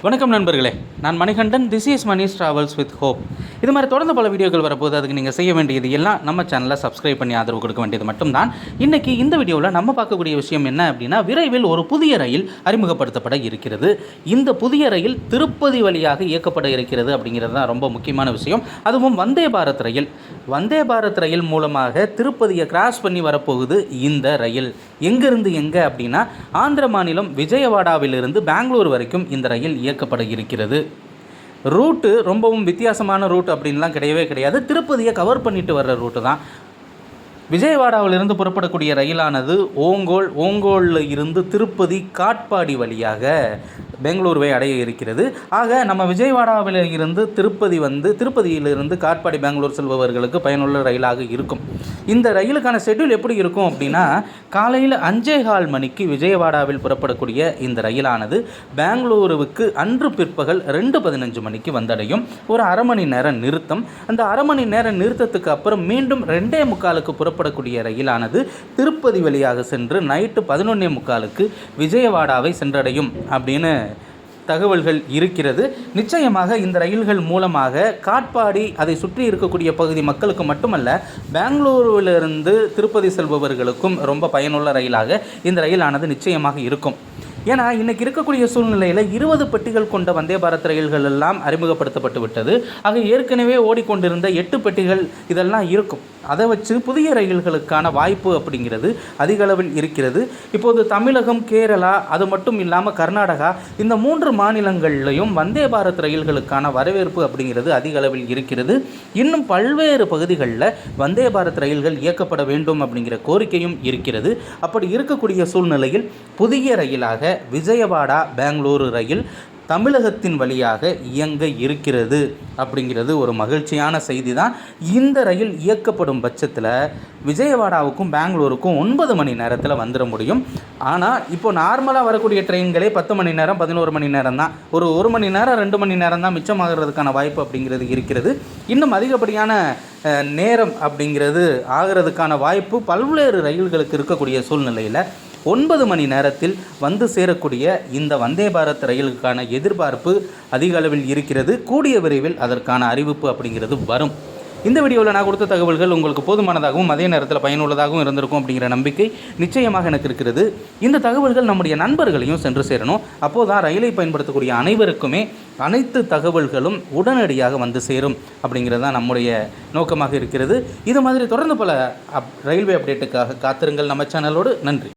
வணக்கம் நண்பர்களே, நான் Manikandan. This is Mani's travels with hope. இது மாதிரி தொடர்ந்து பல வீடியோக்கள் வரப்போது. அதுக்கு நீங்கள் செய்ய வேண்டியது எல்லாம் நம்ம சேனலை சப்ஸ்கிரைப் பண்ணி ஆதரவு கொடுக்க வேண்டியது மட்டும்தான். இன்றைக்கி இந்த வீடியோவில் நம்ம பார்க்கக்கூடிய விஷயம் என்ன அப்படின்னா, விரைவில் ஒரு புதிய ரயில் அறிமுகப்படுத்தப்பட இருக்கிறது. இந்த புதிய ரயில் திருப்பதி வழியாக இயக்கப்பட இருக்கிறது அப்படிங்கிறது தான் ரொம்ப முக்கியமான விஷயம். அதுவும் வந்தே பாரத் ரயில். வந்தே பாரத் ரயில் மூலமாக திருப்பதியை கிராஸ் பண்ணி வரப்போகுது இந்த ரயில். எங்கிருந்து எங்கே அப்படின்னா, ஆந்திர மாநிலம் விஜயவாடாவிலிருந்து பெங்களூர் வரைக்கும் இந்த ரயில் இயக்கப்பட இருக்கிறது. ரூட்டு ரொம்பவும் வித்தியாசமான ரூட் அப்படின்லாம் கிடையவே கிடையாது. திருப்பதியை கவர் பண்ணிட்டு வர்ற ரூட்டு தான். விஜயவாடாவிலிருந்து புறப்படக்கூடிய ரயிலானது ஓங்கோலில் இருந்து திருப்பதி காட்பாடி வழியாக பெங்களூருவை அடைய இருக்கிறது. ஆக நம்ம விஜயவாடாவில் இருந்து திருப்பதியிலிருந்து காட்பாடி பெங்களூர் செல்பவர்களுக்கு பயனுள்ள ரயிலாக இருக்கும். இந்த ரயிலுக்கான ஷெட்யூல் எப்படி இருக்கும் அப்படின்னா, காலையில் 5:15 மணிக்கு விஜயவாடாவில் புறப்படக்கூடிய இந்த ரயிலானது பெங்களூருவுக்கு அன்று பிற்பகல் 2:15 மணிக்கு வந்தடையும். ஒரு அரை மணி நேரம் நிறுத்தம். அந்த அரை மணி நேரம் நிறுத்தத்துக்கு அப்புறம் மீண்டும் 2:45க்கு புறப்படக்கூடிய ரயிலானது திருப்பதி வழியாக சென்று நைட்டு 11:45க்கு விஜயவாடாவை சென்றடையும் அப்படின்னு தகவல்கள் இருக்கிறது. நிச்சயமாக இந்த ரயில்கள் மூலமாக காட்பாடி அதை சுற்றி இருக்கக்கூடிய பகுதி மக்களுக்கு மட்டுமல்ல, பெங்களூருவிலிருந்து திருப்பதி செல்பவர்களுக்கும் ரொம்ப பயனுள்ள ரயிலாக இந்த ரயிலானது நிச்சயமாக இருக்கும். ஏன்னா இன்றைக்கி இருக்கக்கூடிய சூழ்நிலையில் 20 பெட்டிகள் கொண்ட வந்தே பாரத் ரயில்கள் எல்லாம் அறிமுகப்படுத்தப்பட்டு விட்டது. ஆக ஏற்கனவே ஓடிக்கொண்டிருந்த 8 பெட்டிகள் இதெல்லாம் இருக்கும். அதை வச்சு புதிய ரயில்களுக்கான வாய்ப்பு அப்படிங்கிறது அதிக அளவில் இருக்கிறது. இப்போது தமிழகம், கேரளா, அது மட்டும் இல்லாமல் கர்நாடகா, இந்த 3 மாநிலங்களிலையும் வந்தே பாரத் ரயில்களுக்கான வரவேற்பு அப்படிங்கிறது அதிக அளவில் இருக்கிறது. இன்னும் பல்வேறு பகுதிகளில் வந்தே பாரத் ரயில்கள் இயக்கப்பட வேண்டும் அப்படிங்கிற கோரிக்கையும் இருக்கிறது. அப்படி இருக்கக்கூடிய சூழ்நிலையில் புதிய ரயிலாக விஜயவாடா பெங்களூரு ரயில் தமிழகத்தின் வழியாக இயங்க இருக்கிறது அப்படிங்கிறது ஒரு மகிழ்ச்சியான செய்தி தான். இந்த ரயில் இயக்கப்படும் பட்சத்தில் விஜயவாடாவுக்கும் பெங்களூருக்கும் 9 மணி நேரத்தில் வந்துட முடியும். ஆனால் இப்போ நார்மலாக வரக்கூடிய ட்ரெயின்களே 10 மணி நேரம் 11 மணி நேரம் தான். ஒரு 1 மணி நேரம் 2 மணி நேரம் தான் மிச்சமாகிறதுக்கான வாய்ப்பு அப்படிங்கிறது இருக்கிறது. இன்னும் அதிகப்படியான நேரம் அப்படிங்கிறது ஆகிறதுக்கான வாய்ப்பு பல்வேறு ரயில்களுக்கு இருக்கக்கூடிய சூழ்நிலையில் 9 மணி நேரத்தில் வந்து சேரக்கூடிய இந்த வந்தே பாரத் ரயிலுக்கான எதிர்பார்ப்பு அதிக அளவில் இருக்கிறது. கூடிய விரைவில் அதற்கான அறிவிப்பு அப்படிங்கிறது வரும். இந்த வீடியோவில் நான் கொடுத்த தகவல்கள் உங்களுக்கு போதுமானதாகவும் அதே நேரத்தில் பயனுள்ளதாகவும் இருந்திருக்கும் அப்படிங்கிற நம்பிக்கை நிச்சயமாக எனக்கு இருக்கிறது. இந்த தகவல்கள் நம்முடைய நண்பர்களையும் சென்று சேரணும். அப்போதான் ரயிலை பயன்படுத்தக்கூடிய அனைவருக்குமே அனைத்து தகவல்களும் உடனடியாக வந்து சேரும் அப்படிங்கிறது தான் நம்முடைய நோக்கமாக இருக்கிறது. இது மாதிரி தொடர்ந்து பல ரயில்வே அப்டேட்டுக்காக காத்திருங்கள் நம்ம சேனலோடு. நன்றி.